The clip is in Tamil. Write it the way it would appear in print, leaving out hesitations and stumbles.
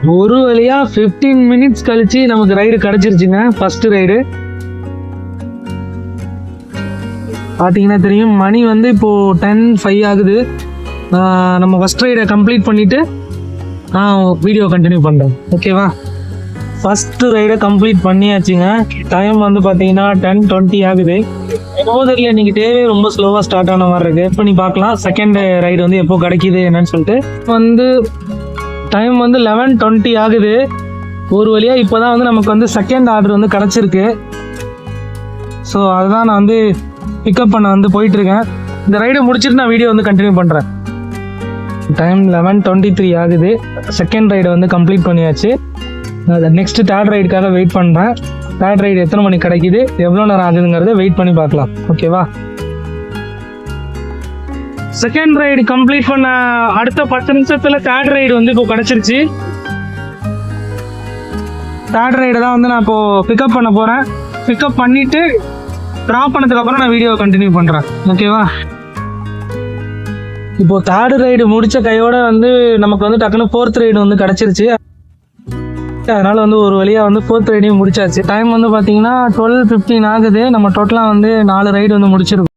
ஒரு வழியா 15 மினிட்ஸ் கழிச்சு நமக்கு ரைடு கிடைச்சிருச்சுங்க. ஃபர்ஸ்ட் ரைடு பார்த்தீங்கன்னா தெரியும், மணி வந்து இப்போது 10:05 ஆகுது. நம்ம ஃபஸ்ட் ரைடை கம்ப்ளீட் பண்ணிவிட்டு நான் வீடியோ கண்டினியூ பண்ணுறேன், ஓகேவா? ஃபஸ்ட்டு ரைடை கம்ப்ளீட் பண்ணியாச்சுங்க. டைம் வந்து பார்த்தீங்கன்னா 10:20 ஆகுது. என்னவோ தெரியல, இன்றைக்கி டேவே ரொம்ப ஸ்லோவாக ஸ்டார்ட் ஆன மாதிரி இருக்குது. பண்ணி பார்க்கலாம் செகண்ட் ரைடு வந்து எப்போ கிடைக்கிது என்னன்னு சொல்லிட்டு. வந்து டைம் வந்து 11:20 ஆகுது. ஒரு வழியாக இப்போ தான் வந்து நமக்கு வந்து செகண்ட் ஆர்டர் வந்து கிடச்சிருக்கு. ஸோ அதுதான் நான் வந்து பிக்கப் பண்ண வந்து போயிட்டுருக்கேன். இந்த ரைடை முடிச்சுட்டு நான் வீடியோ வந்து கண்டினியூ பண்ணுறேன். டைம் 11:23 ஆகுது. செகண்ட் ரைடை வந்து கம்ப்ளீட் பண்ணியாச்சு. நெக்ஸ்ட்டு தேர்ட் ரைடுக்காக வெயிட் பண்ணுறேன். தேர்ட் ரைடு எத்தனை மணிக்கு கிடைக்கிது, எவ்வளோ நேரம் ஆகுதுங்கிறத வெயிட் பண்ணி பார்க்கலாம், ஓகேவா? செகண்ட் ரைடு கம்ப்ளீட் பண்ண அடுத்த 10 நிமிஷத்தில் தேர்ட் ரைடு வந்து இப்போ கிடச்சிருச்சு. தேர்ட் ரைடை தான் வந்து நான் இப்போது பிக்கப் பண்ண போகிறேன். பிக்கப் பண்ணிவிட்டு ட்ராப் பண்ணதுக்கப்புறம் நான் வீடியோ கண்டினியூ பண்ணுறேன், ஓகேவா? இப்போது தேர்டு ரைடு முடித்த கையோட வந்து நமக்கு வந்து டக்குன்னு ஃபோர்த் ரைடு வந்து கிடச்சிருச்சு. அதனால் வந்து ஒரு வழியாக வந்து ஃபோர்த் ரைடையும் முடிச்சாச்சு. டைம் வந்து பார்த்தீங்கன்னா 12:15 ஆகுது. நம்ம டோட்டலாக வந்து 4 ரைடு வந்து முடிச்சிருக்கோம்.